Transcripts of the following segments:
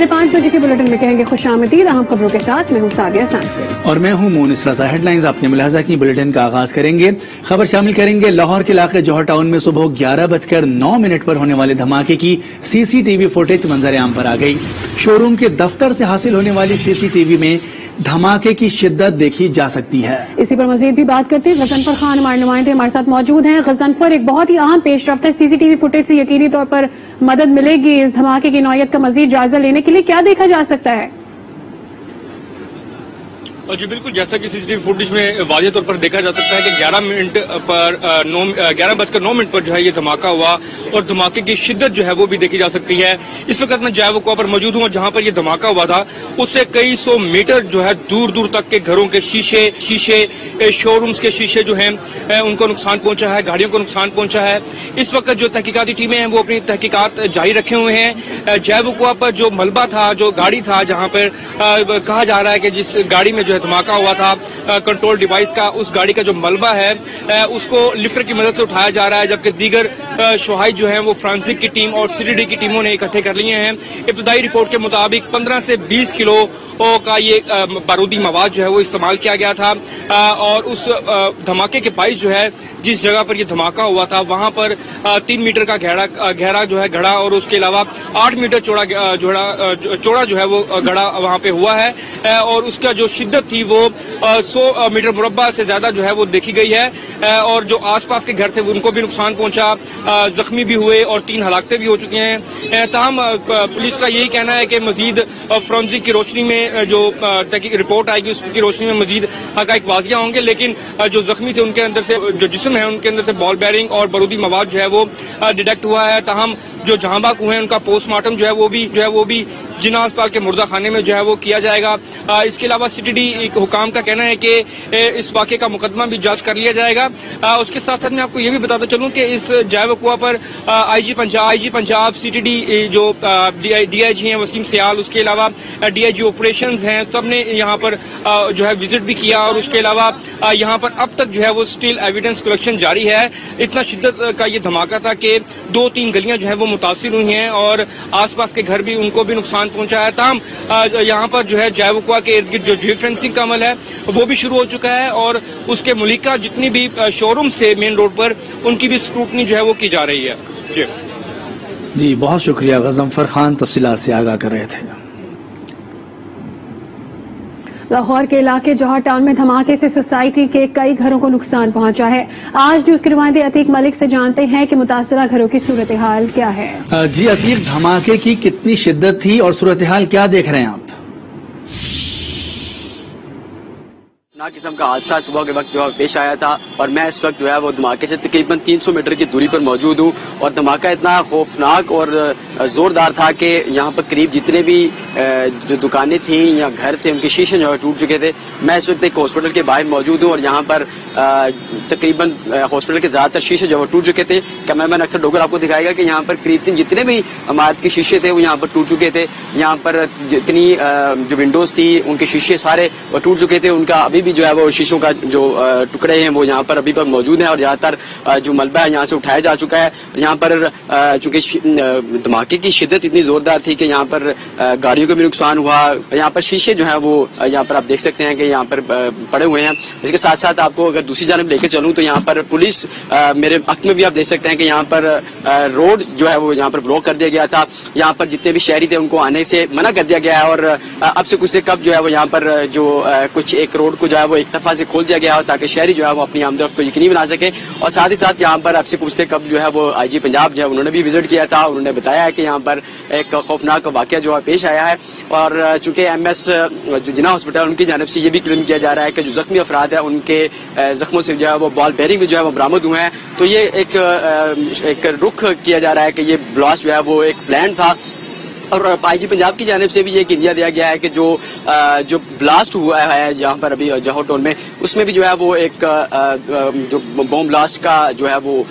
5:30 بجے کے بلیٹن میں کہیں گے خوش آمدید. اہم خبروں کے ساتھ میں ہوں سعدیہ سانفری اور میں ہوں مونس رضا. ہیڈ لائنز آپ نے ملاحظہ کی. بلیٹن کا آغاز کریں گے. خبر شامل کریں گے لاہور کے علاقے جوہر ٹاؤن میں صبح 11:09 پر ہونے والے دھماکے کی CCTV فوٹیج منظر عام پر آ گئی. شو روم کے دفتر سے حاصل ہونے والی CCTV میں دھماکے کی شدت دیکھی جا سکتی ہے. اسی پر مزید بھی بات کرتے ہیں. غضنفر خان ہمارے نمائندے ہمارے ساتھ موجود ہیں. غضنفر، ایک بہت ہی اہم پیش رفت ہے. CCTV فوٹیج سے یقینی طور پر مدد ملے گی اس دھماکے کی نوعیت کا مزید جائزہ لینے کے لیے. کیا دیکھا جا سکتا ہے؟ جی بالکل، جیسا کہ CCTV فوٹیج میں واضح طور پر دیکھا جا سکتا ہے کہ 11:09 پر جو ہے یہ دھماکہ ہوا اور دھماکے کی شدت جو ہے وہ بھی دیکھی جا سکتی ہے. اس وقت میں جائے وقوع پر موجود ہوں اور جہاں پر یہ دھماکہ ہوا تھا اس سے کئی سو میٹر جو ہے دور دور تک کے گھروں کے شیشے شو رومز کے شیشے جو ہیں ان کو نقصان پہنچا ہے، گاڑیوں کو نقصان پہنچا ہے. اس وقت جو تحقیقاتی ٹیمیں ہیں وہ اپنی تحقیقات جاری رکھے ہوئے ہیں. جائے وقوع پر جو ملبہ تھا، جو گاڑی تھا، جہاں پر کہا جا رہا ہے کہ جس گاڑی میں جو دھماکہ ہوا تھا کنٹرول ڈیوائس کا، اس گاڑی کا جو ملبہ ہے اس کو لفٹر کی مدد سے اٹھایا جا رہا ہے، جبکہ دیگر شواہد جو ہیں وہ فرانسک کی ٹیم اور CTD کی ٹیموں نے اکٹھے کر لیے ہیں. ابتدائی رپورٹ کے مطابق 15 سے 20 کلو کا یہ بارودی مواد جو ہے وہ استعمال کیا گیا تھا اور اس دھماکے کے باعث جو ہے جس جگہ پر یہ دھماکہ ہوا تھا وہاں پر 3 میٹر کا گہرا جو ہے گڑھا اور اس کے علاوہ 8 میٹر چوڑا جو ہے وہ گڑھا وہاں پہ ہوا ہے اور اس کا جو شدت تھی وہ 100 میٹر مربع سے زیادہ جو ہے وہ دیکھی گئی ہے. اور جو آس پاس کے گھر تھے ان کو بھی نقصان پہنچا، زخمی بھی ہوئے اور 3 ہلاکتیں بھی ہو چکی ہیں. تاہم پولیس کا یہی کہنا ہے کہ مزید فرانسک کی روشنی میں جو رپورٹ آئے گی اس کی روشنی میں مزید حقائق واضح ہوں گے. لیکن جو زخمی تھے ان کے اندر سے جو جسم ہے ان کے اندر سے بال بیرنگ اور بارودی مواد جو ہے وہ ڈیٹیکٹ ہوا ہے. تاہم جو جہاں بحق ہوئے ہیں ان کا پوسٹ مارٹم جو ہے وہ بھی جناح اسپتال کے مردہ خانے میں جو ہے وہ کیا جائے گا. اس کے علاوہ CTD حکام کا کہنا ہے کہ اس واقعے کا مقدمہ بھی جانچ کر لیا جائے گا. اس کے ساتھ ساتھ میں آپ کو یہ بھی بتاتا چلوں کہ اس جائے وقوع پر IG پنجاب CTD جو DIG ہیں وسیم سیال، اس کے علاوہ DIG آپریشنز ہیں، سب نے یہاں پر جو ہے وزٹ بھی کیا اور اس کے علاوہ یہاں پر اب تک جو ہے وہ سٹل ایویڈنس کلیکشن جاری ہے. اتنا شدت کا یہ دھماکہ تھا کہ 2-3 گلیاں جو ہیں وہ متاثر ہوئی ہیں اور آس پاس کے گھر بھی ان کو بھی نقصان پہنچا ہے. تاہم یہاں پر جو ہے جائے وقوع کے ارد گرد جو جیو فینسنگ کا عمل ہے وہ بھی شروع ہو چکا ہے اور اس کے ملکہ جتنی بھی شو روم سے مین روڈ پر ان کی بھی اسکروٹنی جو ہے وہ کی جا رہی ہے. جی بہت شکریہ. غضنفر خان تفصیلات سے آگاہ کر رہے تھے. لاہور کے علاقے جوہر ٹاؤن میں دھماکے سے سوسائٹی کے کئی گھروں کو نقصان پہنچا ہے. آج نیوز کے نمائندے عتیق ملک سے جانتے ہیں کہ متاثرہ گھروں کی صورتحال کیا ہے. جی عتیق، دھماکے کی کتنی شدت تھی اور صورتحال کیا دیکھ رہے ہیں آپ؟ قسم کا حادثہ صبح کے وقت جو ہے پیش آیا تھا اور میں اس وقت جو ہے وہ دھماکے سے تقریباً 300 میٹر کی دوری پر موجود ہوں اور دھماکہ اتنا خوفناک اور زوردار تھا کہ یہاں پر قریب جتنے بھی جو دکانیں تھیں یا گھر تھے ان کے شیشے جو ہے ٹوٹ چکے تھے. میں اس وقت ایک ہاسپٹل کے باہر موجود ہوں اور یہاں پر تقریباً ہاسپٹل کے زیادہ تر شیشے جو ہے ٹوٹ چکے تھے. کیمرامین اکثر ڈوگر آپ کو دکھائے گا کہ یہاں پر قریب جتنے بھی عمارت کے شیشے تھے وہ یہاں پر ٹوٹ چکے تھے. یہاں پر جتنی جو ونڈوز تھی ان کے شیشے سارے ٹوٹ چکے تھے. ان کا ابھی بھی جو ہے وہ شیشوں کا جو ٹکڑے ہیں وہ یہاں پر ابھی پر موجود ہیں اور زیادہ تر جو ملبہ ہے یہاں سے اٹھایا جا چکا ہے. یہاں پر چونکہ دھماکے کی شدت اتنی زوردار تھی کہ یہاں پر گاڑیوں کا بھی نقصان ہوا. یہاں پر شیشے جو ہیں وہ یہاں پر آپ دیکھ سکتے ہیں کہ یہاں پر پڑے ہوئے ہیں. اس کے ساتھ ساتھ آپ کو اگر دوسری جانب لے کے چلوں تو یہاں پر پولیس میرے حق میں بھی آپ دیکھ سکتے ہیں کہ یہاں پر روڈ جو ہے وہ یہاں پر بلاک کر دیا گیا تھا. یہاں پر جتنے بھی شہری تھے ان کو آنے سے منع کر دیا گیا ہے اور اب سے کچھ سے کب جو ہے وہ یہاں پر جو کچھ ایک روڈ کو جو ہے وہ ایک طرفہ سے کھول دیا گیا تاکہ شہری جو ہے وہ اپنی آمد کو یقینی بنا سکے. اور ساتھ ہی ساتھ یہاں پر اب سے کچھ سے کب جو ہے وہ IG پنجاب جو ہے انہوں نے بھی وزٹ کیا تھا. انہوں نے بتایا ہے کہ یہاں پر ایک خوفناک واقعہ جو ہے پیش آیا ہے اور چونکہ MS جو جناح ہاسپٹل ان کی جانب سے یہ بھی کلیم کیا جا رہا ہے کہ جو زخمی افراد ہیں ان کے زخموں سے جو ہے وہ بال بیرنگ بھی جو ہے وہ برآمد ہوئے ہیں. تو یہ ایک رخ کیا جا رہا ہے کہ یہ بلاسٹ جو ہے وہ ایک پلان تھا. اور IG پنجاب کی جانب سے بھی یہ کہہ دیا گیا ہے کہ جو بلاسٹ ہوا ہے جہاں پر ابھی جوہر ٹاؤن میں اس میں بھی جو ہے وہ ایک جو بم بلاسٹ کا جو ہے وہ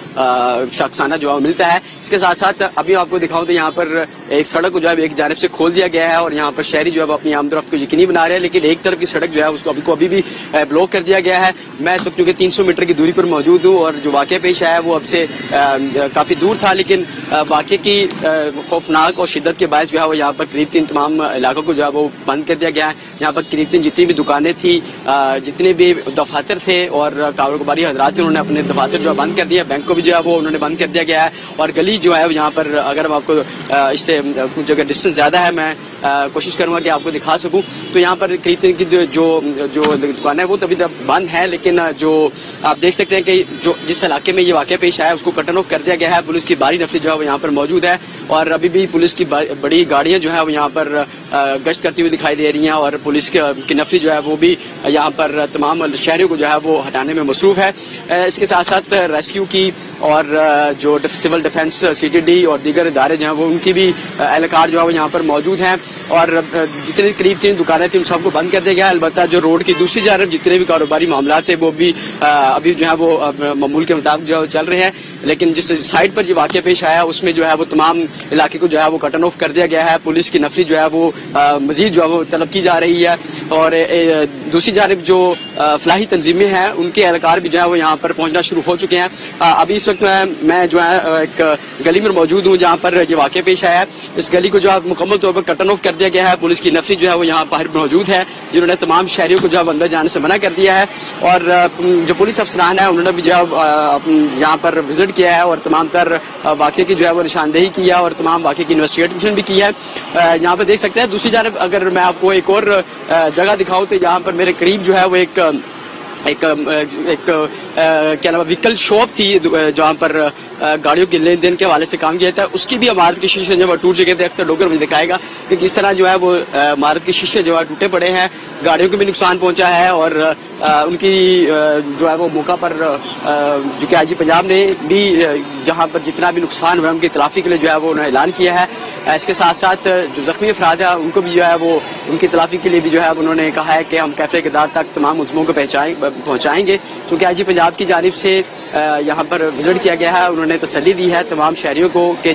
شخصانہ جو ہے ملتا ہے. اس کے ساتھ ساتھ ابھی آپ کو دکھاؤں تو یہاں پر ایک سڑک کو جو ہے ایک جانب سے کھول دیا گیا ہے اور یہاں پر شہری جو ہے وہ اپنی آمد و رفت کو یقینی بنا رہے ہیں, لیکن ایک طرف کی سڑک جو ہے اس کو ابھی بھی بلاک کر دیا گیا ہے. میں اس وقت چونکہ 300 میٹر کی دوری پر موجود ہوں اور جو واقعہ پیش آیا وہ اب سے کافی دور تھا, لیکن واقعے کی خوفناک اور شدت کے باعث جو ہے وہ یہاں پر قریب تین تمام علاقوں کو جو ہے وہ بند کر دیا گیا ہے. یہاں پر قریب تین جتنی بھی دکانیں تھیں, جتنے بھی دفاتر تھے اور کاروباری حضرات انہوں نے اپنے دفاتر جو ہے بند کر دیا, بینک کو بھی جو ہے وہ انہوں نے بند کر دیا گیا ہے. اور گلی جو ہے یہاں پر اگر میں آپ کو اس سے کچھ جگہ ڈسٹینس زیادہ ہے, میں کوشش کروں گا کہ آپ کو دکھا سکوں, تو یہاں پر قریب تین کی جو دکانیں ہیں وہ تو ابھی بند ہے, لیکن جو آپ دیکھ سکتے ہیں کہ جو جس علاقے میں یہ واقعہ پیش آیا اس کو کٹن آف کر دیا گیا ہے. پولیس کی بھاری نفری جو ہے وہ یہاں پر موجود ہے اور ابھی بھی پولیس کی بڑی گاڑیاں جو ہے وہ یہاں پر گشت کرتی ہوئی دکھائی دے رہی ہیں اور پولیس کی نفری جو ہے وہ بھی یہاں پر تمام شہریوں کو جو ہے وہ ہٹانے میں مصروف ہے. اس کے ساتھ ساتھ ریسکیو کی اور جو سول ڈیفنس CTD اور دیگر ادارے جو ہیں وہ ان کی بھی اہلکار جو ہے وہ یہاں پر موجود ہیں اور جتنے قریب تین دکانیں تھیں ان سب کو بند کر دیا گیا ہے. البتہ جو روڈ کی دوسری جانب جتنے بھی کاروباری معاملات تھے وہ بھی ابھی جو ہے وہ معمول کے مطابق جو ہے چل رہے ہیں, لیکن جس سائڈ پر یہ واقعہ پیش آیا اس میں جو ہے وہ تمام علاقے کو جو ہے وہ کٹن آف کر دیا گیا ہے. پولیس کی نفری جو ہے وہ مزید جو ہے وہ طلب کی جا رہی ہے اور دوسری جانب جو فلاحی تنظیمیں ہیں ان کے اہلکار بھی جو ہے وہ یہاں پر پہنچنا شروع ہو چکے ہیں. ابھی اس وقت میں جو ہے ایک گلی میں موجود ہوں جہاں پر یہ واقعہ پیش آیا ہے. اس گلی کو جو ہے مکمل طور پر کٹن آف کر دیا گیا ہے. پولیس کی نفری جو ہے وہ یہاں پر موجود ہے جنہوں نے تمام شہریوں کو جو ہے اندر جانے سے منع کر دیا ہے اور جو پولیس افسران ہیں انہوں نے بھی جو ہے یہاں پر وزٹ کیا ہے اور تمام تر واقعے کی جو ہے وہ نشاندہی کی ہے اور تمام واقعے کی انویسٹیگیشن بھی کی ہے. یہاں پر دیکھ سکتے ہیں دوسری جانب اگر میں آپ کو ایک اور جگہ دکھاؤں تو یہاں پر میرے قریب جو ہے وہ ایک کیا نام وہیکل شاپ تھی جہاں پر گاڑیوں کے لین دین کے حوالے سے کام کیا تھا. اس کی بھی عمارت کے شیشے جو ہے ٹوٹ چکے تھے. اختر ڈوگر مجھے دکھائے گا کہ کس طرح جو ہے وہ عمارت کے شیشے جو ہے ٹوٹے پڑے ہیں, گاڑیوں کو بھی نقصان پہنچا ہے اور ان کی جو ہے وہ موقع پر جو کہ IG پنجاب نے بھی جہاں پر جتنا بھی نقصان ہوا ان کی تلافی کے لیے جو ہے وہ انہوں نے اعلان کیا ہے. اس کے ساتھ ساتھ جو زخمی افراد ہیں ان کو بھی جو ہے وہ ان کی تلافی کے لیے بھی جو ہے انہوں نے کہا ہے کہ ہم کیفے اقدار تک تمام ملزموں کو پہنچائیں گے. چونکہ IG پنجاب کی جانب سے یہاں پر وزٹ کیا گیا ہے, انہوں نے تسلی دی ہے تمام شہریوں کو کہ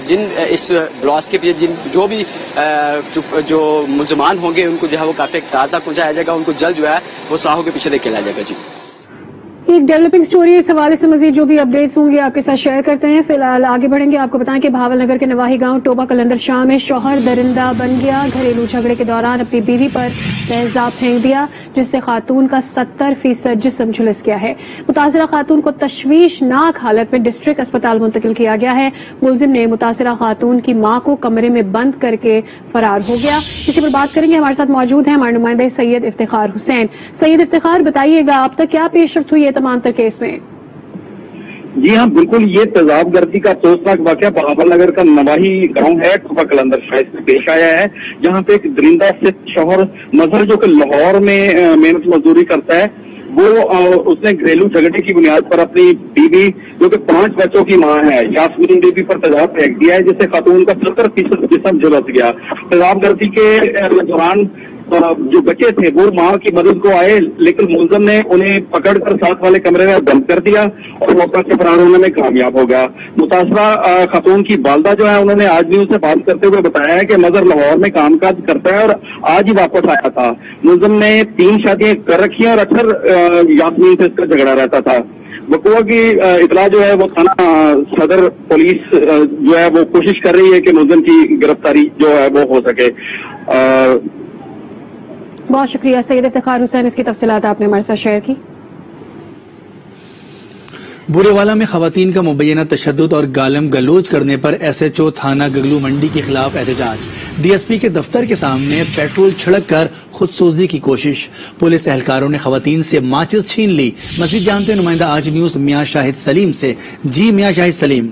جن اس بلاسٹ کے پیچھے جو بھی جو ملزمان ہوں گے ان کو جو ہے وہ کیفے اقدار تک پہنچایا جائے گا, ان کو جلد جو ہے وہ ساحوں کے پیچھے دیکھ کے لایا جائے گا. جی ایک ڈیولپنگ سٹوری اس حوالے سے مزید جو بھی اپڈیٹس ہوں گے آپ کے ساتھ شیئر کرتے ہیں. فی الحال آگے بڑھیں گے. آپ کو بتائیں کہ بھاول نگر کے نواحی گاؤں ٹوبا کلندر شاہ میں شوہر درندہ بن گیا. گھریلو جھگڑے کے دوران اپنی بیوی پر تیزاب پھینک دیا جس سے خاتون کا 70% جسم جھلس گیا ہے. متاثرہ خاتون کو تشویشناک حالت میں ڈسٹرکٹ اسپتال منتقل کیا گیا ہے. ملزم نے متاثرہ خاتون کی ماں کو کمرے میں بند کر کے فرار ہو گیا. اسی پر بات کریں گے. ہمارے ساتھ موجود ہیں ہمارے نمائندے سید افتخار حسین. سید افتخار, بتائیے گا اب تک کیا پیش رفت ہوئی ہے تمام تر کیس میں؟ جی ہاں بالکل, یہ تیزاب گردی کا افسوسناک واقعہ بہاول نگر کا نواحی گاؤں ہے ٹوبا کلندر شاہ میں پیش آیا ہے, جہاں پہ ایک درندہ سے شوہر مظہر جو کہ لاہور میں محنت مزدوری کرتا ہے وہ اس نے گھریلو جھگڑے کی بنیاد پر اپنی بیوی جو کہ 5 بچوں کی ماں ہے یاسمین بیوی پر تیزاب پھینک دیا ہے جس سے خاتون کا 70% جسم جھلس گیا. تیزاب گردی کے دوران جو بچے تھے وہ ماں کی مدد کو آئے, لیکن ملزم نے انہیں پکڑ کر ساتھ والے کمرے میں بند کر دیا اور موقع سے فرار ہونے میں کامیاب ہو گیا. متاثرہ خاتون کی والدہ جو ہے انہوں نے آج بھی اسے بات کرتے ہوئے بتایا ہے کہ مظہر لاہور میں کام کاج کرتا ہے اور آج ہی واپس آیا تھا. ملزم نے 3 شادیاں کر رکھی ہیں اور اکثر یاسمین سے اس کا جھگڑا رہتا تھا. وقوع کی اطلاع جو ہے وہ تھانہ صدر پولیس جو ہے وہ کوشش کر رہی ہے کہ ملزم کی گرفتاری جو ہے وہ ہو سکے. بہت شکریہ سید افتخار حسین, اس کی تفصیلات آپ نے ہمارے ساتھ شیئر کی. بورے والا میں خواتین کا مبینہ تشدد اور گالم گلوچ کرنے پر SHO تھانہ گگلو منڈی کے خلاف احتجاج. DSP کے دفتر کے سامنے پیٹرول چھڑک کر خودسوزی کی کوشش. پولیس اہلکاروں نے خواتین سے ماچس چھین لی. مزید جانتے ہیں نمائندہ آج نیوز میاں شاہد سلیم سے. جی میاں شاہد سلیم.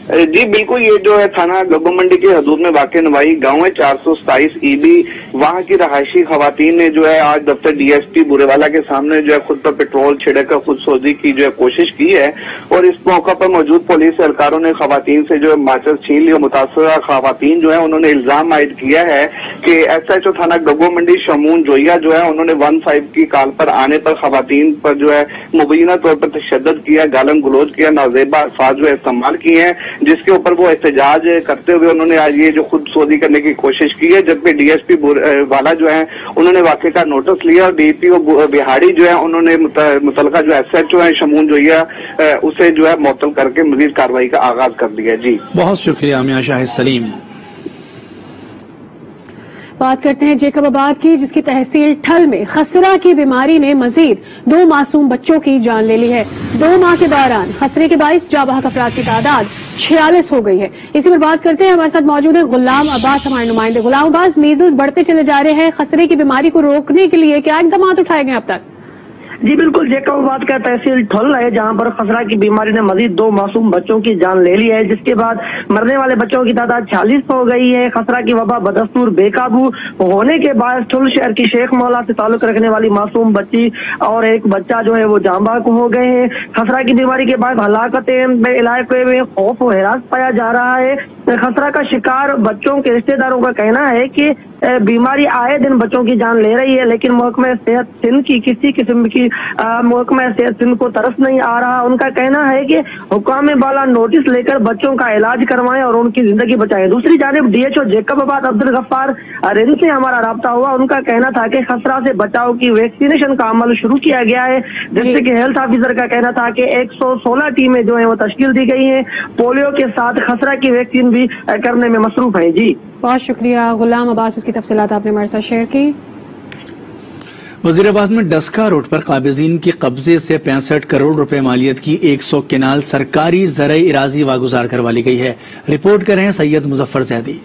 जी बिल्कुल, ये जो है थाना गब्बो मंडी के हदूद में वाक़ नवाई गांव है 427 ईबी। वहां की रहायशी खवातीन ने जो है आज दफ्तर डीएसपी बुरेवाला के सामने जो है खुद पर पेट्रोल छिड़क खुदसोजी की जो है कोशिश की है और इस मौका पर मौजूद पुलिस एहलकारों ने खवातीन से जो है माचिस छीन ली। मुतासरा खवातीन जो है उन्होंने इल्जाम आयद किया है कि एसएचओ थाना गब्बो मंडी शमून जोइया जो है उन्होंने 15 की कॉल पर आने पर खवातीन पर जो है मुबैना तौर पर तशद्दुद किया, गालन गलोज किया, नाजेबा अल्फाज जो है इस्तेमाल किए हैं, जिसके ऊपर वो एहतजाज करते हुए उन्होंने आज ये जो खुदसोजी करने की कोशिश की है। जबकि डीएसपी वाला जो है उन्होंने वाक़े का नोटिस लिया और डीपीओ बिहाड़ी जो है उन्होंने मुतलका जो एसएचओ है शमून जोइया उसे जो है मुअत्तल करके मजीद कार्रवाई का आगाज कर दिया। जी बहुत शुक्रिया मियां शाहिद सलीम। बात करते हैं जेकबाबाद की, जिसकी तहसील ठल में खसरा की बीमारी ने मजीद 2 मासूम बच्चों की जान ले ली है। 2 माह के दौरान खसरे के 22 जाबाहक अफराद की तादाद 46 हो गई है। इसी पर बात करते हैं, हमारे साथ मौजूद है गुलाम अब्बास, हमारे नुमाइंदे। गुलाम अब्बास, मीजल्स बढ़ते चले जा रहे हैं, खसरे की बीमारी को रोकने के लिए क्या इकदाम उठाए गए अब तक? जी बिल्कुल, जेकबाबाद का तहसील ठल है जहां पर खसरा की बीमारी ने मजीद 2 मासूम बच्चों की जान ले ली है, जिसके बाद मरने वाले बच्चों की तादाद 46 हो गई है। खसरा की वबा बदस्तूर बेकाबू होने के बाद ठुल शहर की शेख मौला से ताल्लुक रखने वाली मासूम बच्ची और एक बच्चा जो है वो जांबाक हो गए हैं। खसरा की बीमारी के बाद हलाकतें में इलाके में खौफ और हिरास पाया जा रहा है। खसरा का शिकार बच्चों के रिश्तेदारों का कहना है कि बीमारी आए दिन बच्चों की जान ले रही है, लेकिन महकमा सेहत सिंध की किसी किस्म की महकमा सेहत सिंध को तरस नहीं आ रहा। उनका कहना है कि हुकाम बाला नोटिस लेकर बच्चों का इलाज करवाएं और उनकी जिंदगी बचाएं। दूसरी जानिब डीएचओ जेकबाबाद अब्दुल गफ्फार रिंद से हमारा राब्ता हुआ, उनका कहना था कि खसरा से बचाव की वैक्सीनेशन का अमल शुरू किया गया है, जिससे कि हेल्थ ऑफिसर का कहना था कि 116 टीमें जो है वो तश्कील दी गई है। पोलियो के साथ खसरा की वैक्सीन भी करने में मसरूफ है। जी बहुत शुक्रिया गुलाम अब्बास, इसकी तफसीलात आपने हमारे साथ शेयर की। वजीराबाद में डस्का रोड पर काबिजीन के कब्जे से 65 करोड़ रुपए मालियत की 100 केनाल सरकारी ज़राई इराजी वागुजार करवा ली गई है। रिपोर्ट कर रहे हैं सैयद मुजफ्फर जैदी।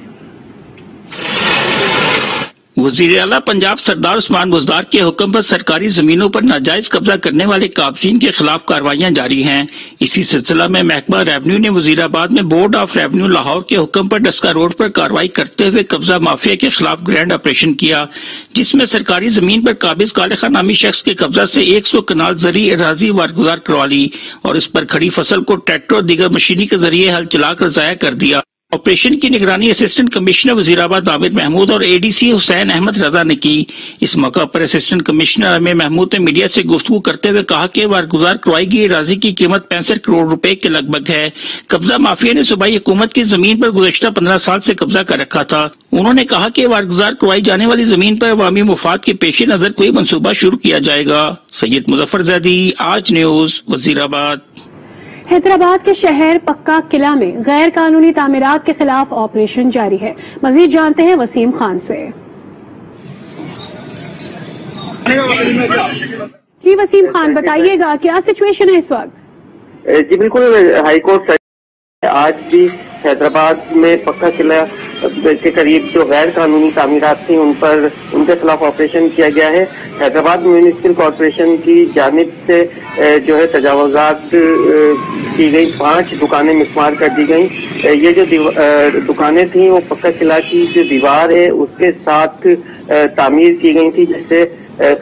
वज़ीर आला पंजाब सरदार उस्मान बुज़दार के हुक्म पर सरकारी जमीनों पर नाजायज कब्जा करने वाले काबजीन के खिलाफ कार्रवाइयां जारी हैं। इसी सिलसिला में महकमा रेवन्यू ने वज़ीराबाद में बोर्ड ऑफ रेवन्यू लाहौर के हुक्म पर डस्का रोड पर कार्रवाई करते हुए कब्जा माफिया के खिलाफ ग्रैंड ऑपरेशन किया, जिसमें सरकारी जमीन पर काबिज काले खान नामी शख्स के कब्जा से 100 कनाल ज़री इराजी वारगुजार करवा ली और इस पर खड़ी फसल को ट्रैक्टर और दीगर मशीनी के जरिए हल चलाकर ज़ाया कर दिया। ऑपरेशन की निगरानी असिस्टेंट कमिश्नर वजीराबाद आमिर महमूद और एडीसी हुसैन अहमद रजा ने की। इस मौका पर असिस्टेंट कमिश्नर आमिर महमूद ने मीडिया से गुफ्तगू करते हुए कहा कि वारगुजार करवाई गई राजी की कीमत 65 करोड़ रुपए के लगभग है। कब्जा माफिया ने सूबाई हुकूमत की जमीन पर गुज़श्ता 15 साल से कब्जा कर रखा था। उन्होंने कहा कि वारगुजार करवाई जाने वाली जमीन पर अवामी मुफाद के पेश नजर कोई मंसूबा शुरू किया जाएगा। सैयद मुजफ्फर जैदी, आज न्यूज, वजीराबाद। हैदराबाद के शहर पक्का किला में गैर कानूनी तामीरात के खिलाफ ऑपरेशन जारी है। मजीद जानते हैं वसीम खान से। जी वसीम खान, बताइएगा क्या सिचुएशन है इस वक्त? जी बिल्कुल, हाईकोर्ट आज भी हैदराबाद में पक्का किला के करीब जो गैर कानूनी तामीरात थी उनके खिलाफ ऑपरेशन किया गया है। हैदराबाद म्यूनिसिपल कॉर्पोरेशन की जानिब से जो है तजावुजात की गई, 5 दुकानें मिसमार कर दी गई। ये जो दुकानें थी वो पक्का किला की जो दीवार है उसके साथ तामीर की गई थी, जिससे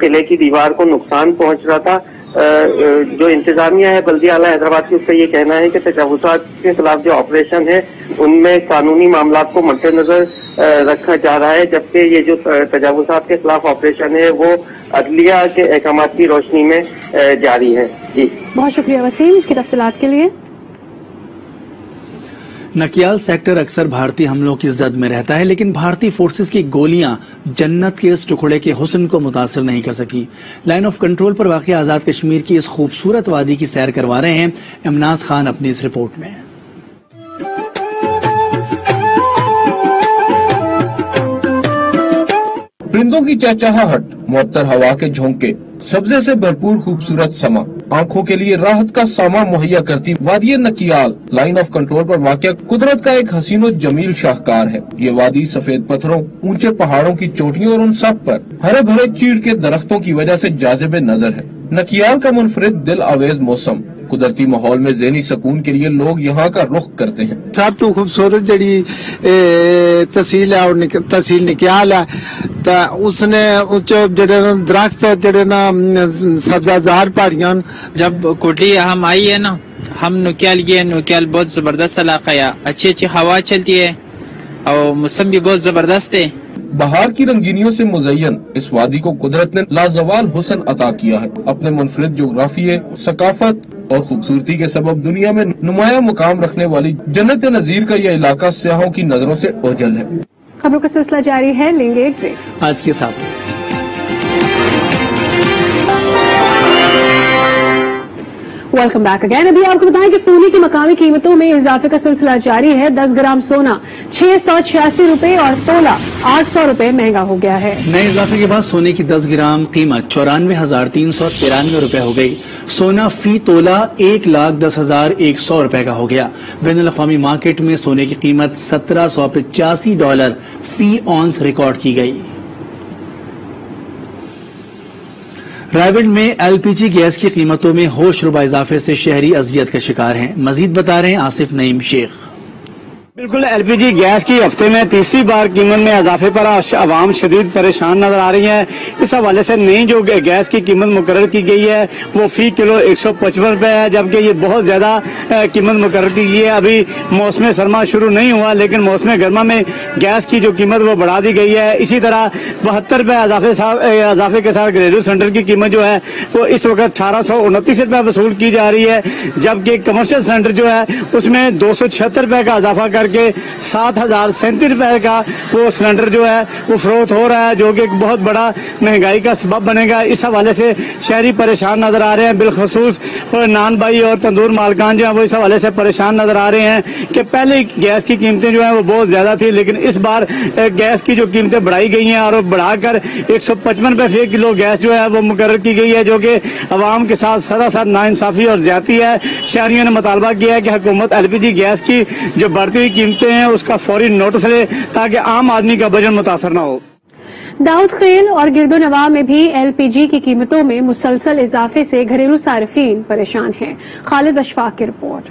किले की दीवार को नुकसान पहुंच रहा था। जो इंतजामिया है बल्दिया आला हैदराबाद की, उसका ये कहना है कि तजावुजात के खिलाफ जो ऑपरेशन है उनमें कानूनी मामलात को मद्देनजर रखा जा रहा है, जबकि ये जो तजावुजात के खिलाफ ऑपरेशन है वो अदलिया के अहकामात की रोशनी में जारी है। जी बहुत शुक्रिया वसीम, इसकी तफसीलात के लिए। नकियाल सेक्टर अक्सर भारतीय हमलों की जद में रहता है, लेकिन भारतीय फोर्सेस की गोलियां जन्नत के इस टुकड़े के हुस्न को मुतासर नहीं कर सकी। लाइन ऑफ कंट्रोल पर वाक़ आजाद कश्मीर की इस खूबसूरत वादी की सैर करवा रहे हैं इमनाज खान अपनी इस रिपोर्ट में। परिंदों की चहचहाहट, मुअत्तर हवा के झोंके, सब्जे से भरपूर खूबसूरत समा, आंखों के लिए राहत का सामा मुहैया करती वादी नकियाल लाइन ऑफ कंट्रोल पर वाक़या कुदरत का एक हसीनो जमील शाहकार है। ये वादी सफेद पत्थरों, ऊंचे पहाड़ों की चोटियों और उन सब पर हरे भरे चीड़ के दरख्तों की वजह से जाज़िब नजर है। नकियाल का मुनफरिद दिल आवेज मौसम कुदरती माहौल में ज़हनी सुकून के लिए लोग यहाँ का रुख करते हैं। सब तो खूबसूरत जड़ी तहसील है और तहसील निक्याल है तो उसने जड़े दरख्त जड़े ना सब्जाजार पहाड़ियां जब कोटली हम आई है ना हम नुक्याल गए। नुक्याल बहुत जबरदस्त इलाका है, अच्छी अच्छी हवा चलती है और मौसम भी बहुत जबरदस्त है। बहार की रंगीनियों से मुज़य्यन इस वादी को कुदरत ने लाजवाल हुस्न अता किया है। अपने मुनफरिद जोग्राफिये, सकाफत और खूबसूरती के सबब दुनिया में नुमाया मुकाम रखने वाली जन्नत नज़ीर का यह इलाका सियाहों की नजरों से ओझल है। खबरों का सिलसिला जारी है, लेंगे एक ब्रेक। आज के साथ वेलकम बैक अगेन। अभी आपको बताएं कि सोने की मकामी कीमतों में इजाफे का सिलसिला जारी है। 10 ग्राम सोना 686 रुपए और तोला 800 रुपए महंगा हो गया है। नए इजाफे के बाद सोने की 10 ग्राम कीमत 94,393 रुपए हो गई। सोना फी तोला 1,10,100 रुपए का हो गया। बैनुल अक़वामी मार्केट में सोने की कीमत $1785 फी ऑन्स रिकॉर्ड की गई। रायगढ़ में एलपीजी गैस की कीमतों में होशरुबा इजाफे से शहरी अजियत का शिकार हैं। मजीद बता रहे हैं आसिफ नईम शेख। बिल्कुल, एलपीजी गैस की हफ्ते में तीसरी बार कीमत में इजाफे पर आवाम शदीद परेशान नजर आ रही है। इस हवाले से नई जो गैस की कीमत मुकर्रर की गई है वो फी किलो 155 रुपए है, जबकि ये बहुत ज्यादा कीमत मुकर्रर की गई है। अभी मौसम सरमा शुरू नहीं हुआ लेकिन मौसम गर्मा में गैस की जो कीमत वो बढ़ा दी गई है। इसी तरह 72 रुपए इजाफे के साथ घरेलू सिलेंडर की कीमत जो है वो इस वक्त 1829 रुपए वसूल की जा रही है, जबकि कमर्शियल सिलेंडर जो है उसमें 276 रुपए का इजाफा करके 7,037 रुपए का वो सिलेंडर जो है वो फरोख्त हो रहा है, जो कि एक बहुत बड़ा महंगाई का सबब बनेगा। इस हवाले से शहरी परेशान नजर आ रहे हैं। बिलखसूस नान भाई और तंदूर मालकान जो है वो इस हवाले से परेशान नजर आ रहे हैं कि पहले गैस की कीमतें जो है वो बहुत ज्यादा थी, लेकिन इस बार गैस की जो कीमतें बढ़ाई गई हैं और बढ़ाकर 155 रुपए फी किलो गैस जो है वो मुकर्रर की गई है, जो कि अवाम के साथ सरासर नाइंसाफी और ज्यादती है। शहरियों ने मुतालबा किया है कि हुकूमत एलपीजी गैस की जो बढ़ती हुई कीमतें हैं उसका फौरी नोटिस ले ताकि आम आदमी का बजट मुतासर न हो। दाऊद खेल और गिरदो नवाब में भी एलपीजी की कीमतों में मुसलसल इजाफे से घरेलू सार्फिन परेशान हैं। खालिद अशफाक की रिपोर्ट।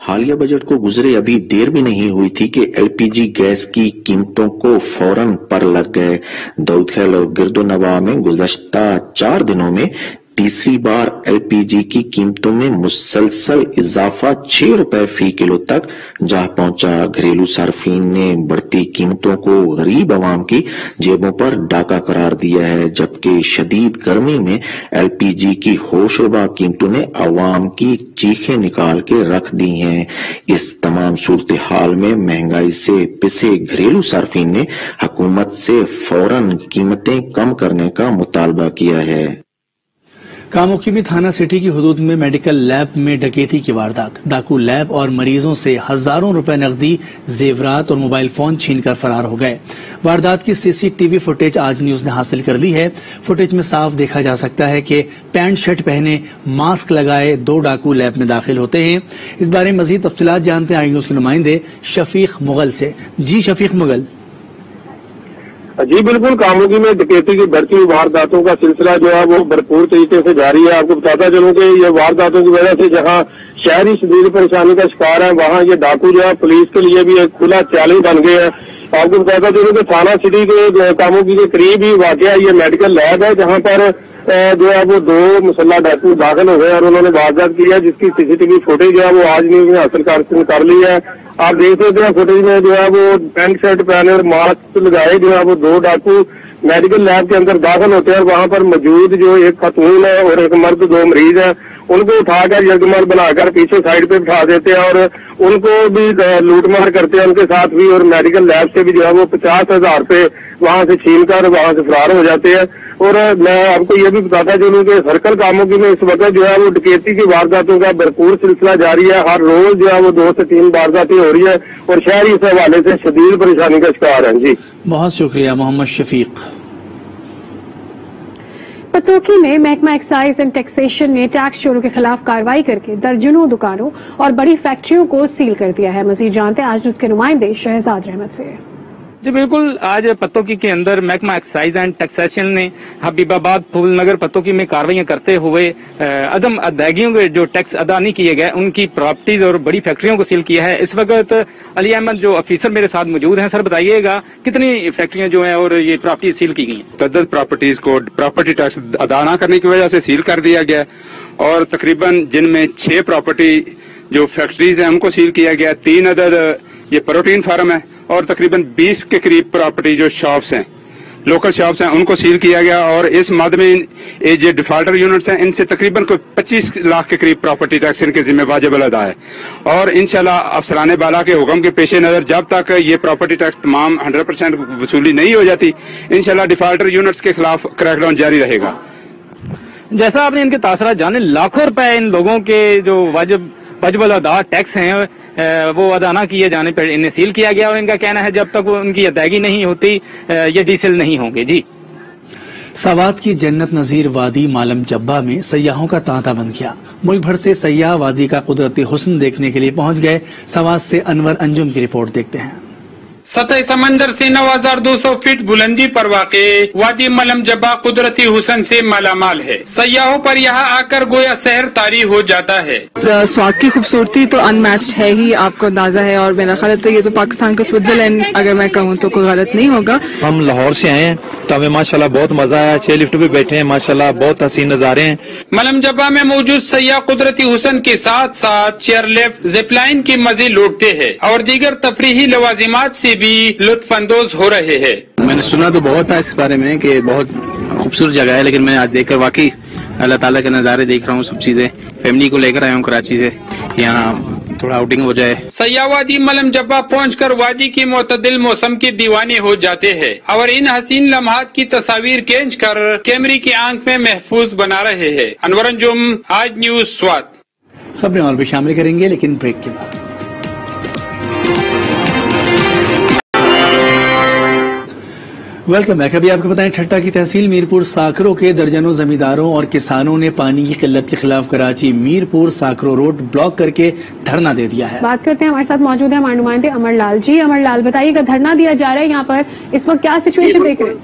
हालिया बजट को गुजरे अभी देर भी नहीं हुई थी कि एलपीजी गैस की कीमतों को फौरन पर लग गए। दाऊद खेल और गिरदो नवाब में गुज़श्ता 4 दिनों में तीसरी बार एलपीजी की कीमतों में मुसलसल इजाफा 6 रुपए फी किलो तक जा पहुंचा। घरेलू सार्फिन ने बढ़ती कीमतों को गरीब आवाम की जेबों पर डाका करार दिया है, जबकि शदीद गर्मी में एलपीजी की होशरुबा कीमतों ने आवाम की चीखें निकाल के रख दी हैं। इस तमाम सूरत हाल में महंगाई से पिसे घरेलू सार्फिन ने हुकूमत से फौरन कीमतें कम करने का मुतालबा किया है। कामुकी में थाना सिटी की हुदूद में मेडिकल लैब में डकैती की वारदात। डाकू लैब और मरीजों से हजारों रुपए नकदी, जेवरात और मोबाइल फोन छीनकर फरार हो गए। वारदात की सीसीटीवी फुटेज आज न्यूज ने हासिल कर ली है। फुटेज में साफ देखा जा सकता है कि पैंट शर्ट पहने, मास्क लगाए 2 डाकू लैब में दाखिल होते हैं। इस बारे में मजीद तफसीलात जानते हैं आई न्यूज के नुमाइंदे शफीक मुगल से। जी शफीक मुगल। जी बिल्कुल, कामुकी में डकैती की बढ़ती हुई वारदातों का सिलसिला जो है वो भरपूर तरीके से जारी है। आपको बताता चलूं कि ये वारदातों की वजह से जहां शहरी शदीद परेशानी का शिकार है, वहां ये डाकू जो है पुलिस के लिए भी एक खुला चैलेंज बन गए हैं। आपको बताता चलूं कि थाना सिटी के कामुकी के करीब ही वाकया ये मेडिकल लैब है, जहां पर जो है वो 2 मुसल्लह डाकू दाखिल हो गए और उन्होंने वारदात की है, जिसकी सीसीटीवी फुटेज जो है वो आज न्यूज में हासिल कर ली है। आप देख सकते हैं फुटेज में जो है वो पैंट शर्ट पहने और मास्क लगाए जो है वो 2 डाकू मेडिकल लैब के अंदर दाखिल होते हैं और वहां पर मौजूद जो एक खातून है और एक मर्द 2 मरीज हैं उनको उठाकर यकमल बनाकर पीछे साइड पे बिठा देते हैं और उनको भी लूटमार करते हैं उनके साथ भी, और मेडिकल लैब से भी जो है वो 50,000 रुपए वहां से छीन कर वहां से फरार हो जाते हैं। और मैं आपको ये भी बताता चलूं कि सर्कल कामुकी में इस वक्त जो है वो डकैती की वारदातों का भरपूर सिलसिला जारी है। हर रोज जो है वो 2 से 3 वारदातें हो रही है और शहरी इस हवाले से शदीद परेशानी का शिकार है। जी बहुत शुक्रिया मोहम्मद शफीक। पतोकी में महकमा एक्साइज एंड टैक्सेशन ने टैक्स चोरों के खिलाफ कार्रवाई करके दर्जनों दुकानों और बड़ी फैक्ट्रियों को सील कर दिया है। मजीद जानते हैं आज न्यूज के नुमाइंदे शहजाद रहमत से। जी बिल्कुल, आज पत्तोकी के अंदर महकमा एक्साइज एंड टैक्सेशन ने हबीबाबाद फूलनगर पत्तोकी में कार्रवाइयां करते हुए अदम अदायगियों के जो टैक्स अदा नहीं किए गए उनकी प्रॉपर्टीज और बड़ी फैक्ट्रियों को सील किया है। इस वक्त अली अहमद जो ऑफिसर मेरे साथ मौजूद हैं, सर बताइएगा कितनी फैक्ट्रियां जो हैं और ये प्रॉपर्टी सील की गई हैं? तअद्दुद प्रॉपर्टीज को प्रॉपर्टी टैक्स अदा न करने की वजह से सील कर दिया गया और तकरीबन जिनमें 6 प्रॉपर्टी जो फैक्ट्रीज हैं उनको सील किया गया। 3 अदद ये प्रोटीन फार्म है और तकरीबन 20 के करीब प्रॉपर्टी जो शॉप्स हैं, लोकल शॉप्स हैं, उनको सील किया गया। और इस मद में ये जो डिफॉल्टर यूनिट्स हैं इनसे तकरीबन कोई 25 लाख के करीब प्रॉपर्टी टैक्स इनके जिम्मे वाजिब अदा है। और इंशाल्लाह अफसरान बाला के हुक्म के पेश नजर जब तक ये प्रॉपर्टी टैक्स तमाम 100% वसूली नहीं हो जाती, इंशाल्लाह डिफॉल्टर यूनिट्स के खिलाफ क्रैकडाउन जारी रहेगा। जैसा आपने इनके तासरात जाने, लाखों रुपए इन लोगों के जो वाजिब अदा टैक्स हैं वो अदा न किए जाने पर इन्हें सील किया गया और इनका कहना है जब तक वो उनकी अदायगी नहीं होती ये डीसील नहीं होंगे। जी, सवात की जन्नत नजीर वादी मालम जब्बा में सयाहों का तांता बन गया। मुल्क भर से सयाह वादी का कुदरती हुस्न देखने के लिए पहुंच गए। सवात से अनवर अंजुम की रिपोर्ट देखते हैं। सतह समंदर से 9200 फीट बुलंदी पर वाक़े वादी मलम जब्बा कुदरती हुस्न से मालामाल है। सयाहों पर यहाँ आकर गोया शहर तारी हो जाता है। स्वाद की खूबसूरती तो अनमैच है ही, आपको अंदाजा है। और मेरा ख्याल है तो ये तो पाकिस्तान का स्विट्जरलैंड अगर मैं कहूँ तो कोई गलत नहीं होगा। हम लाहौर से आए हैं तो हमें माशाल्लाह बहुत मजा आया। चेयर लिफ्ट पे बैठे हैं, माशाल्लाह बहुत हसीन नजारे हैं। मलम जब्बा में मौजूद सयाह कुदरती हुस्न के साथ साथ चेयर लिफ्ट, जिपलाइन की मजे लूटते हैं और दीगर तफरीही लवाजिमात से भी लुत्फानंदोज हो रहे हैं। मैंने सुना तो बहुत था इस बारे में कि बहुत खूबसूरत जगह है, लेकिन मैं आज देखकर वाकई अल्लाह ताला के नज़ारे देख रहा हूँ। सब चीजें फैमिली को लेकर आया हूँ कराची से, यहाँ थोड़ा आउटिंग हो जाए। सयाह वादी मलम जब्बा पहुँचकर वादी की मोतदिल मौसम के दीवाने हो जाते हैं और इन हसीन लम्हात की तस्वीर खींच कर कैमरे की आंख में महफूज बना रहे हैं। अनवर अंजुम, आज न्यूज स्वात। खबरें और भी शामिल करेंगे लेकिन ब्रेक के बाद। Welcome back. अभी आपको बताएं, ठट्टा की तहसील मीरपुर साकरो के दर्जनों जमींदारों और किसानों ने पानी की किल्लत के खिलाफ कराची मीरपुर साकरो रोड ब्लॉक करके धरना दे दिया है। बात करते हैं, हमारे साथ मौजूद है हमारे नुमाइंदे अमर लाल जी। अमर लाल, बताइएगा धरना दिया जा रहा है यहाँ पर, इस वक्त क्या सिचुएशन देख रहे हैं?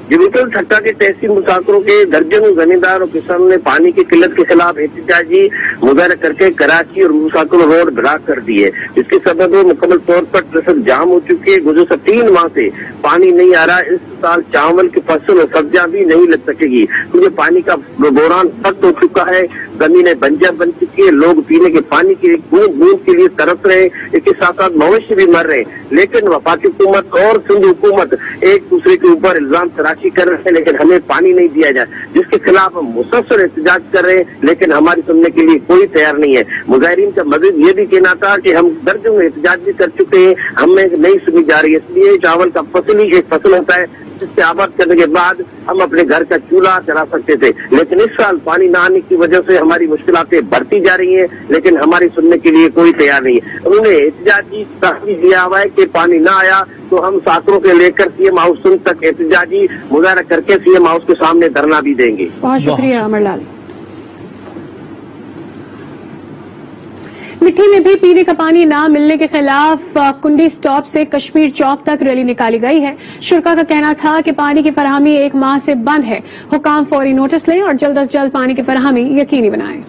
जी बिल्कुल, ठट्टा की तहसील मुसाकरों के दर्जनों जमींदार और किसानों ने पानी की किल्लत के खिलाफ एहतजाजी मुजाहरा करके कराची और मुसाकरो रोड ब्लॉक कर दी है। इसके सबब मुकम्मल तौर पर ट्रैफिक जाम हो चुकी है। गुज़श्ता 3 माह से पानी नहीं आ रहा। इस साल चावल की फसल और सब्जियां भी नहीं लग सकेगी क्योंकि पानी का बोरान सख्त हो चुका है। जमीनें बंजर बन चुकी है। लोग पीने के पानी की बूंद बूंद के लिए तरस रहे हैं। इसके साथ साथ मवेशी भी मर रहे हैं। लेकिन वफाकी हुकूमत और सिंध हुकूमत एक दूसरे के ऊपर इल्जाम तराशी कर रहे हैं, लेकिन हमें पानी नहीं दिया जाए, जिसके खिलाफ हम मुसलसल एहतजाज कर रहे हैं, लेकिन हमारी सुनने के लिए कोई तैयार नहीं है। मुजाहिरीन का मजीद ये भी कहना था कि हम दर्जनों एहतजाज भी कर चुके हैं, हमें नहीं सुनी जा रही है। इसलिए चावल का फसल ही एक फसल होता है जिससे आबाद करने के बाद हम अपने घर का चूल्हा चला सकते थे, लेकिन इस साल पानी न आने की वजह से हमारी मुश्किलातें बढ़ती जा रही हैं, लेकिन हमारी सुनने के लिए कोई तैयार नहीं है। उन्होंने एहतजाजी तहरीर दिया हुआ है कि पानी ना आया तो हम साकरों से लेकर सीएम हाउस तक एहतजाजी मुजाहरा करके सीएम हाउस के सामने धरना भी देंगे। बहुत शुक्रिया अमर लाल। मिट्टी में भी पीने का पानी ना मिलने के खिलाफ कुंडी स्टॉप से कश्मीर चौक तक रैली निकाली गई है। शुरा का कहना था कि पानी की फराहमी 1 माह से बंद है। हुकाम फौरी नोटिस लें और जल्द अज जल्द पानी की फराहमी यकीनी बनाएं।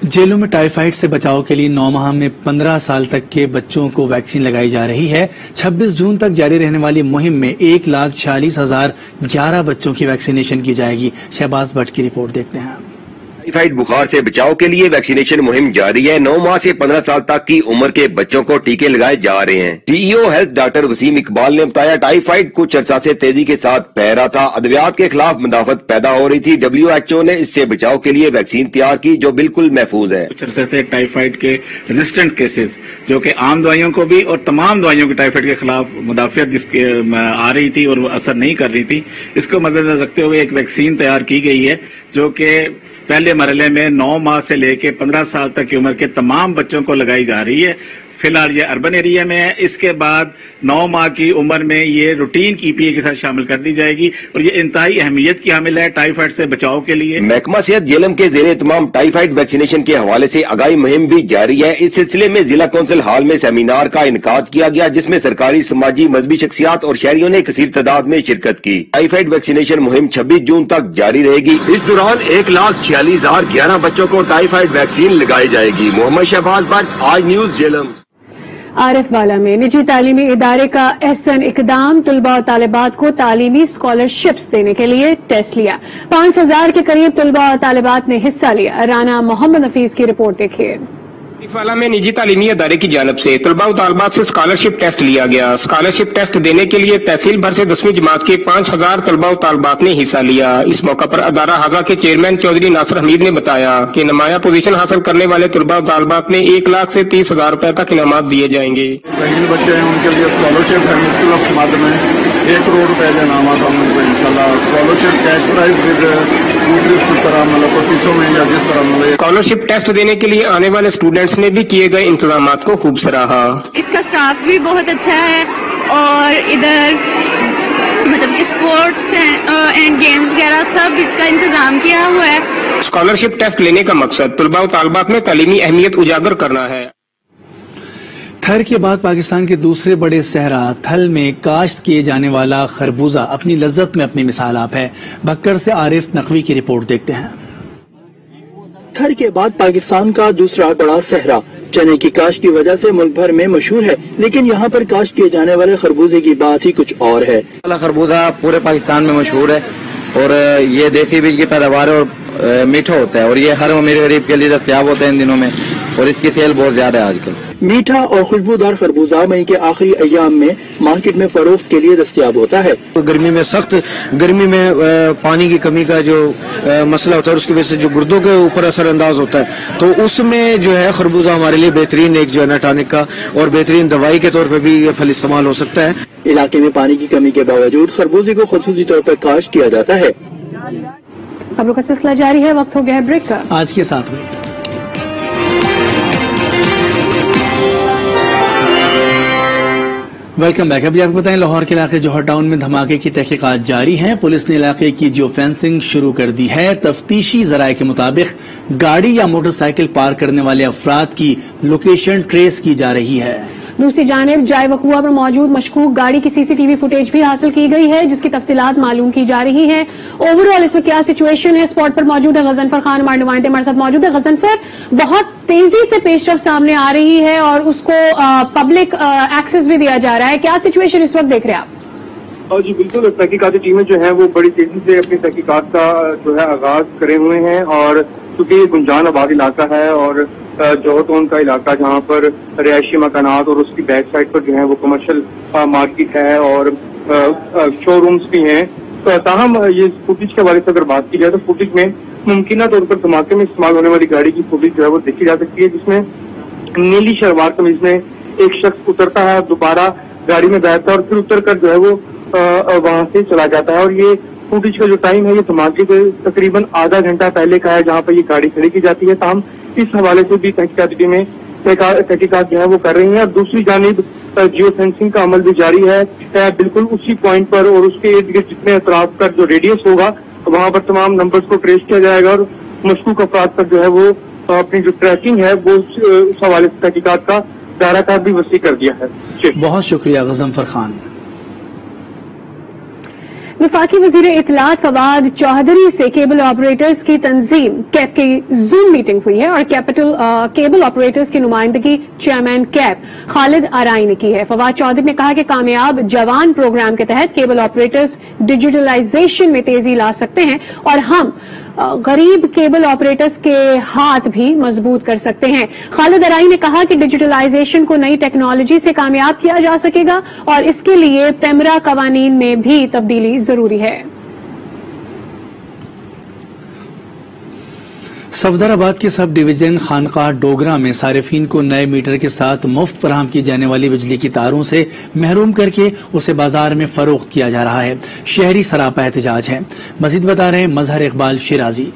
जेलों में टाइफाइड से बचाव के लिए 9 माह में 15 साल तक के बच्चों को वैक्सीन लगाई जा रही है। 26 जून तक जारी रहने वाली मुहिम में 1,46,011 बच्चों की वैक्सीनेशन की जाएगी। शहबाज भट्ट की रिपोर्ट देखते हैं। टाइफाइड बुखार से बचाव के लिए वैक्सीनेशन मुहिम जारी है। 9 माह से 15 साल तक की उम्र के बच्चों को टीके लगाए जा रहे हैं। CEO health doctor Waseem Iqbal ने बताया, टाइफाइड कुछ अर्सा से तेजी के साथ फैल रहा था। अद्वियात के खिलाफ मुदाफत पैदा हो रही थी। WHO ने इससे बचाव के लिए वैक्सीन तैयार की जो बिल्कुल महफूज है। कुछ अर्से से टाइफाइड के रेजिस्टेंट केसेस जो कि आम दवाइयों को भी और तमाम दवाइयों के टाइफाइड के खिलाफ मुदाफियत जिसके आ रही थी और असर नहीं कर रही थी, इसको मद्देनजर रखते हुए एक वैक्सीन तैयार की गई है जो कि पहले मरहले में 9 माह से लेकर 15 साल तक की उम्र के तमाम बच्चों को लगाई जा रही है। फिलहाल ये अर्बन एरिया में है। इसके बाद 9 माह की उम्र में ये रूटीन EPA के साथ शामिल कर दी जाएगी और ये इंतहाई अहमियत की हामिल है टाइफाइड से बचाव के लिए। महकमा सेहत जेलम के ज़ेरे तमाम टाइफाइड वैक्सीनेशन के हवाले से आगाही मुहिम भी जारी है। इस सिलसिले में जिला कौंसिल हॉल में सेमिनार का इनकाद किया गया, जिसमें सरकारी, समाजी, मजहबी शख्सियात और शहरियों ने कसीर तादाद में शिरकत की। टाइफाइड वैक्सीनेशन मुहिम 26 जून तक जारी रहेगी। इस दौरान 1,46,011 बच्चों को टाइफाइड वैक्सीन लगाई जाएगी। मोहम्मद शहबाज भट्ट, आज न्यूज जेलम। आरिफ वाला में निजी तालीमी इदारे का एहसन इकदाम, तलबा और तालिबात को तालीमी स्कॉलरशिप्स देने के लिए टेस्ट लिया। 5,000 के करीब तलबा और तालिबात ने हिस्सा लिया। राना मोहम्मद हफीज की रिपोर्ट देखिए। वाला में निजी तालीमी अदारे की जानब से तलबा और तालिबात से स्कॉलरशिप टेस्ट लिया गया। स्कॉलरशिप टेस्ट देने के लिए तहसील भर से 10वीं जमात के 5,000 तलबा और तालिबात ने हिस्सा लिया। इस मौका पर अदारा हाजा के चेयरमैन चौधरी नासिर हमीद ने बताया कि नुमाया पोजीशन हासिल करने वाले तलबा और तालिबात में 1 लाख से 30,000 रुपए तक इनामात दिए जाएंगे। जिन बच्चे हैं उनके लिए स्कॉलरशिप है, मुख्तलिफ जमात में 1 करोड़ रुपए के इनामात हम उनको इंशाल्लाह स्कॉलरशिप कैश प्राइज विद दूसरी तरह मतलब फीसों में या जिस तरह मतलब स्कॉलरशिप टेस्ट देने के लिए आने वाले स्टूडेंट्स ने भी किए गए इंतजामात को खूब सराहा। इसका स्टाफ भी बहुत अच्छा है और इधर मतलब स्पोर्ट्स एंड गेम वगैरह सब इसका इंतजाम किया हुआ है। स्कॉलरशिप टेस्ट लेने का मकसद तलबा और तालिबात में तालीमी अहमियत उजागर करना है। थर के बाद पाकिस्तान के दूसरे बड़े सहरा थल में काश्त किए जाने वाला खरबूजा अपनी लज्जत में अपनी मिसाल आप है। बक्कर से आरिफ नकवी की रिपोर्ट देखते हैं। थर के बाद पाकिस्तान का दूसरा बड़ा सहरा चने की काश्त की वजह से मुल्क भर में मशहूर है, लेकिन यहाँ पर काश्त किए जाने वाले खरबूजे की बात ही कुछ और है। खरबूजा पूरे पाकिस्तान में मशहूर है और ये देसी बीज की पैदावार है और मीठा होता है और ये हर अमीर गरीब के लिए दस्तयाब होता है इन दिनों में और इसकी सेल बहुत ज्यादा है आजकल। मीठा और खुशबूदार खरबूजा मई के आखिरी अय्याम में मार्केट में फरोख्त के लिए दस्तयाब होता है। गर्मी में सख्त गर्मी में पानी की कमी का जो मसला होता है उसकी वजह से जो गुर्दों के ऊपर असरअंदाज होता है, तो उसमें जो है खरबूजा हमारे लिए बेहतरीन एक जो है ना टॉनिक का और बेहतरीन दवाई के तौर पर भी ये फल इस्तेमाल हो सकता है। इलाके में पानी की कमी के बावजूद खरबूजे को खुसूसी तौर पर काश्त किया जाता है। खबरों का सिलसिला जारी है, वक्त हो गया है ब्रेक का। आज के साथ में वेलकम बैक। अभी आपको बताएं लाहौर के इलाके जौहर टाउन में धमाके की तहकीकात जारी हैं। पुलिस ने इलाके की जियो फेंसिंग शुरू कर दी है। तफ्तीशी जराये के मुताबिक गाड़ी या मोटरसाइकिल पार करने वाले अफराद की लोकेशन ट्रेस की जा रही है। दूसरी जानिब जाए वकुआ पर मौजूद मशकूक गाड़ी की CCTV फुटेज भी हासिल की गई है, जिसकी तफसीलात मालूम की जा रही है। ओवरऑल इसमें क्या सिचुएशन है, स्पॉट पर मौजूद है गजनफर खान, हमारे नुमाइंदे हमारे साथ मौजूद है। गजनफर, बहुत तेजी से पेशरफ सामने आ रही है और उसको पब्लिक एक्सेस भी दिया जा रहा है, क्या सिचुएशन इस वक्त देख रहे हैं आप? जी बिल्कुल, तहकीकाती टीमें जो है वो बड़ी तेजी से अपनी तहकीकात का जो है आगाज करे हुए हैं और क्योंकि ये गुंजान आबाद इलाका है और जौहर टाउन का इलाका जहाँ पर रिहायशी मकानात और उसकी बैक साइड पर जो है वो कमर्शियल मार्केट है और शोरूम्स भी हैं। तो ताहम ये फुटेज के हवाले से अगर बात की जाए तो फुटेज में मुमकिन तौर पर धमाके में इस्तेमाल होने वाली गाड़ी की फुटेज जो है वो देखी जा सकती है, जिसमें नीली शलवार कमीज में एक शख्स उतरता है, दोबारा गाड़ी में बैठता है और फिर उतर कर जो है वो वहां से चला जाता है। और ये फुटेज का जो टाइम है ये धमाके के तकरीबन आधा घंटा पहले का है, जहाँ पर ये गाड़ी खड़ी की जाती है। ताहम इस हवाले से भी तहकीकाती टीमें तहकीकात जो है वो कर रही हैं। और दूसरी जानिब जियो फेंसिंग का अमल भी जारी है, बिल्कुल उसी पॉइंट पर और उसके इर्द गिर्द जितने अतराफ का जो रेडियस होगा वहां पर तमाम नंबर्स को ट्रेस किया जाएगा और मशकूक अफराद पर जो है वो अपनी जो ट्रैकिंग है वो उस हवाले से तहकीकात का दायरा का भी वसी कर दिया है। बहुत शुक्रिया गजनफर खान। वफाकी वजीर इत्तलात फवाद चौधरी से केबल ऑपरेटर्स की तंजीम कैप की जूम मीटिंग हुई है और केबल ऑपरेटर्स की नुमाइंदगी चेयरमैन कैप खालिद आराई ने की है। फवाद चौधरी ने कहा कि कामयाब जवान प्रोग्राम के तहत केबल ऑपरेटर्स डिजिटलाइजेशन में तेजी ला सकते हैं और हम गरीब केबल ऑपरेटर्स के हाथ भी मजबूत कर सकते हैं। खालिद आराई ने कहा कि डिजिटलाइजेशन को नई टेक्नोलॉजी से कामयाब किया जा सकेगा और इसके लिए पेमरा कवानीन में भी तब्दीली जरूरी है। सफदराबाद के सब डिवीजन खानकाह डोगरा में सारिफीन को नए मीटर के साथ मुफ्त फराहम की जाने वाली बिजली की तारों से महरूम करके उसे बाजार में फरोख्त किया जा रहा है। शहरी सरापा एहतजाज है। मजीद बता रहे हैं मजहर इकबाल शिराजी।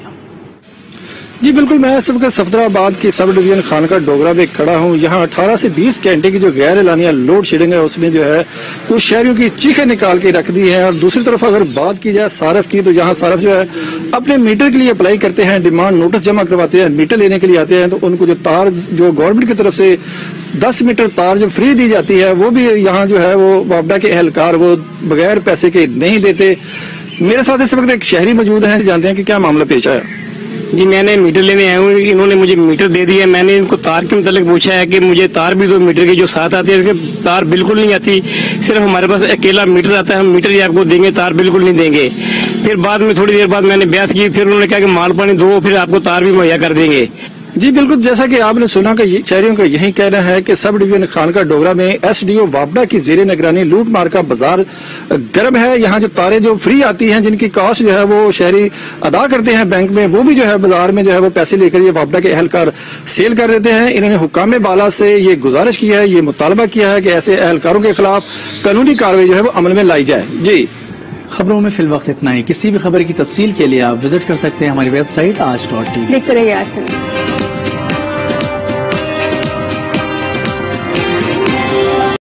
جی بالکل، میں اس وقت صفدرآباد کی سب ڈویژن خانقاہ ڈوگرہ میں کھڑا ہوں. یہاں 18 سے 20 گھنٹے کی جو غیر اعلانیہ لوڈ شیڈنگ ہے اس نے جو ہے کچھ شہریوں کی چیخیں نکال کے رکھ دی ہیں. اور دوسری طرف اگر بات کی جائے صارف کی، تو یہاں صارف جو ہے اپنے میٹر کے لیے اپلائی کرتے ہیں، ڈیمانڈ نوٹس جمع کرواتے ہیں، میٹر لینے کے لیے آتے ہیں، تو ان کو جو تار جو گورنمنٹ کی طرف سے 10 میٹر تار جو فری دی جاتی ہے وہ بھی یہاں جو ہے وہ وابڈا کے اہلکار وہ بغیر پیسے کے نہیں دیتے. میرے ساتھ اس وقت ایک شہری موجود ہیں، جانتے ہیں کہ کیا معاملہ پیش آیا. جی میں نے میٹر لینے آیا ہوں، انہوں نے مجھے میٹر دے دیا. میں نے ان کو تار کے متعلق پوچھا ہے کہ مجھے تار بھی دو میٹر کی جو ساتھ آتی ہے، تار بالکل نہیں آتی، صرف ہمارے پاس اکیلا میٹر آتا ہے، ہم میٹر ہی آپ کو دیں گے، تار بالکل نہیں دیں گے. پھر بعد میں تھوڑی دیر بعد میں نے بحث کی، پھر انہوں نے کہا کہ مال پانی دو، پھر آپ کو تار بھی مہیا کر دیں گے. جی بالکل، جیسا کہ آپ نے سنا کہ شہریوں کا یہی کہنا ہے کہ سب ڈویژن خانقاہ ڈوگرہ میں ایس ڈی او وابڈا کی زیر نگرانی لوٹ مار کا بازار گرم ہے. یہاں جو تاریں جو فری آتی ہیں، جن کی کاسٹ جو ہے وہ شہری ادا کرتے ہیں بینک میں، وہ بھی جو ہے بازار میں جو ہے وہ پیسے لے کر یہ وابڈا کے اہلکار سیل کر دیتے ہیں. انہوں نے حکام بالا سے یہ گزارش کی ہے، یہ مطالبہ کیا ہے کہ ایسے اہلکاروں کے خلاف قانونی کارروائی جو ہے وہ عمل میں لائی جائے. جی خبروں میں فی الوقت اتنا ہی. کسی بھی خبر کی تفصیل کے لیے آپ وزٹ کر سکتے ہیں ہماری ویب سائٹ aaj.tv. دیکھتے رہیے آج تک.